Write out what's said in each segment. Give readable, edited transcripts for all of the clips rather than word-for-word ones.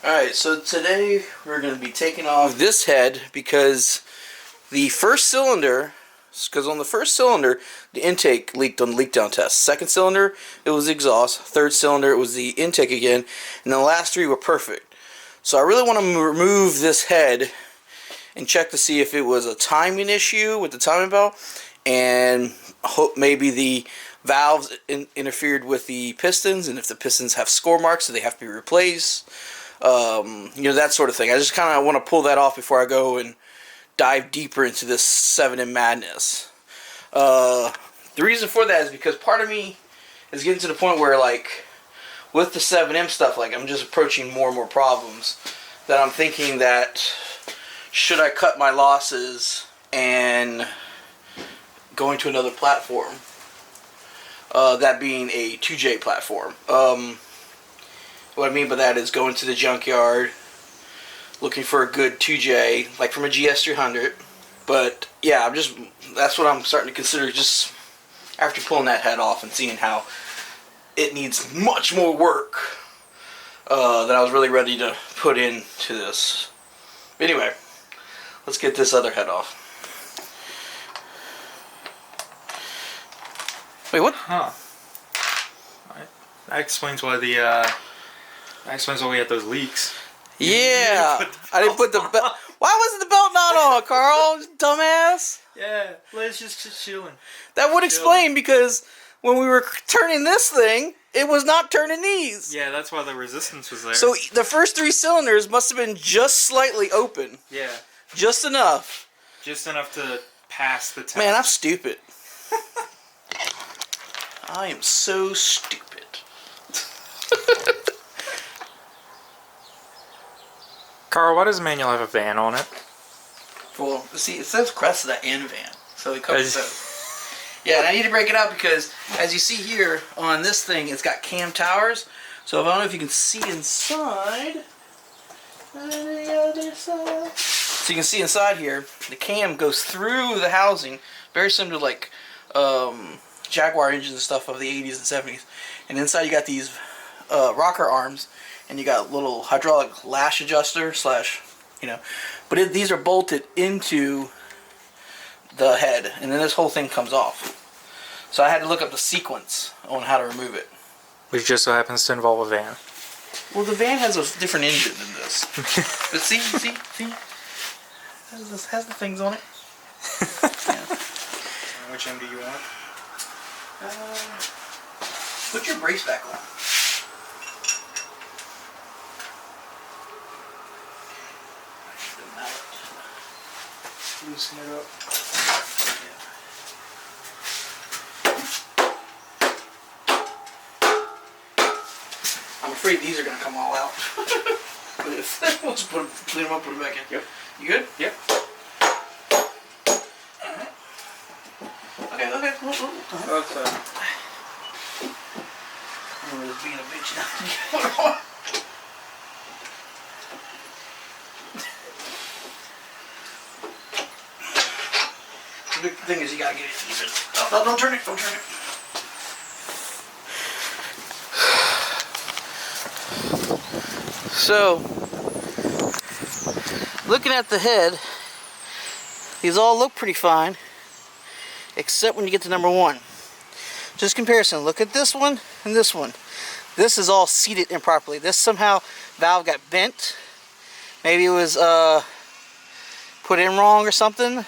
Alright, so today we're going to be taking off this head because the first cylinder, because on the first cylinder, the intake leaked on the leak down test. Second cylinder, it was the exhaust. Third cylinder, it was the intake again. And the last three were perfect. So I really want to remove this head and check to see if it was a timing issue with the timing belt, and hope maybe the valves interfered with the pistons, and if the pistons have score marks, so they have to be replaced. You know, that sort of thing. I just kind of want to pull that off before I go and dive deeper into this 7M madness. The reason for that is because part of me is getting to the point where, like, with the 7M stuff, like, I'm just approaching more and more problems that I'm thinking that should I cut my losses and go into another platform, that being a 2J platform. What I mean by that is going to the junkyard, looking for a good 2J, like from a GS300. But yeah, that's what I'm starting to consider, just after pulling that head off and seeing how it needs much more work than I was really ready to put into this. Anyway, let's get this other head off. Wait, what? Huh. That explains why we had those leaks. Yeah, I didn't put the belt. Why wasn't the belt not on, Carl? Dumbass. Yeah, let's just chilling. That would explain, because when we were turning this thing, it was not turning these. Yeah, that's why the resistance was there. So the first three cylinders must have been just slightly open. Yeah. Just enough. Just enough to pass the test. Man, I'm stupid. I am so stupid. Carl, why does the manual have a van on it? Well, see, it says Cressida and van, so it covers both. Yeah, and I need to break it out because, as you see here on this thing, it's got cam towers. So I don't know if you can see inside. On the other side. So you can see inside here, the cam goes through the housing, very similar to like Jaguar engines and stuff of the 80s and 70s. And inside you got these rocker arms, and you got little hydraulic lash adjuster slash, you know, but these are bolted into the head, and then this whole thing comes off. So I had to look up the sequence on how to remove it. Which just so happens to involve a van. Well, the van has a different engine than this. But see, has the things on it. Yeah. Which end do you want? Put your brace back on. Loosen it up. I'm afraid these are going to come all out. But if we'll just clean them up, put them back in. Yep. You good? Yep. Alright. Okay. Okay. I'm just being a bitch now. The big thing is you gotta get it even. No, don't turn it, don't turn it. So, looking at the head, these all look pretty fine, except when you get to number one. Just comparison, look at this one and this one. This is all seated improperly. This somehow valve got bent. Maybe it was put in wrong or something.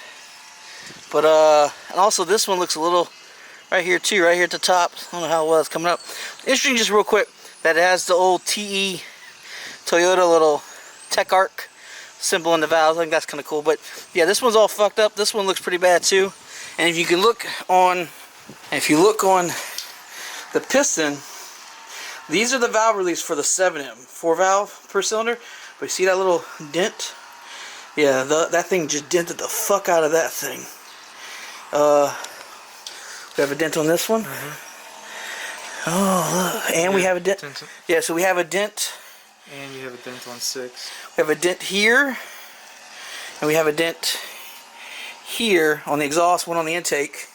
But and also this one looks a little, right here too, right here at the top. I don't know how well it's coming up. Interesting, just real quick, that it has the old TE Toyota little Tech Arc symbol in the valves. I think that's kind of cool. But yeah, this one's all fucked up. This one looks pretty bad too. And if you can look on, the piston, these are the valve release for the 7M, 4 valve per cylinder. But you see that little dent? Yeah, that thing just dented the fuck out of that thing. We have a dent on this one. Oh, look. And we have a dent. Yeah, so we have a dent. And you have a dent on 6. We have a dent here. And we have a dent here on the exhaust, one on the intake.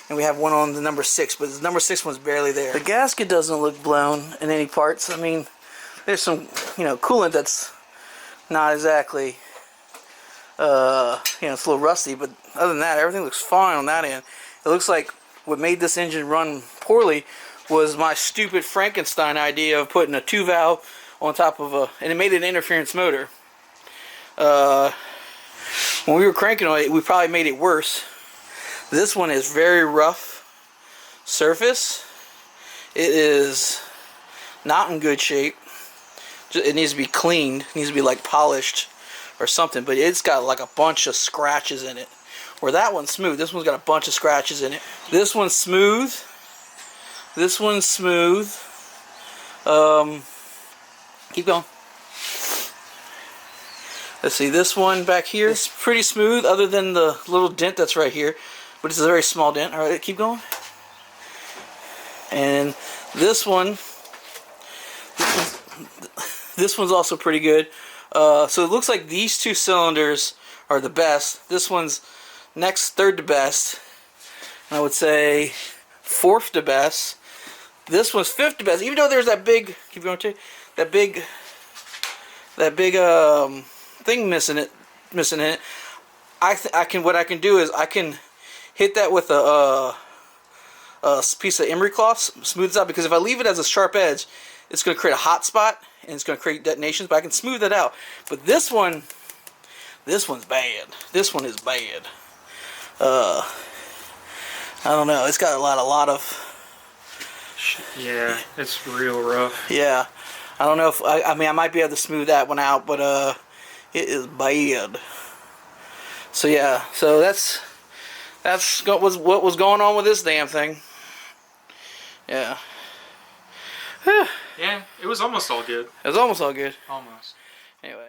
And we have one on the number 6, but the number 6 one's barely there. The gasket doesn't look blown in any parts. I mean, there's some, coolant that's not exactly, you know, it's a little rusty, but other than that, everything looks fine on that end. It looks like what made this engine run poorly was my stupid Frankenstein idea of putting a 2-valve on top of a, and it made an interference motor. When we were cranking on it, we probably made it worse. This one is very rough surface. It is not in good shape. It needs to be cleaned. It needs to be like polished or something, but it's got like a bunch of scratches in it. Where that one's smooth, this one's got a bunch of scratches in it. This one's smooth. This one's smooth. Keep going. Let's see, this one back here is pretty smooth other than the little dent that's right here, but it's a very small dent. Alright, keep going. And this one's also pretty good. So it looks like these two cylinders are the best. This one's next third to best. And I would say fourth to best. This one's fifth to best. Even though there's that big, keep going to that big thing missing in it. What I can do is I can hit that with a piece of emery cloth, smooth it out, because if I leave it as a sharp edge, it's going to create a hot spot and it's going to create detonations, but I can smooth it out. But this one's bad. This one is bad. I don't know. It's got a lot of. Yeah, it's real rough. Yeah, I don't know if I mean I might be able to smooth that one out, but it is bad. So yeah, so that's what was going on with this damn thing. Yeah. Yeah, it was almost all good. It was almost all good. Almost. Anyway.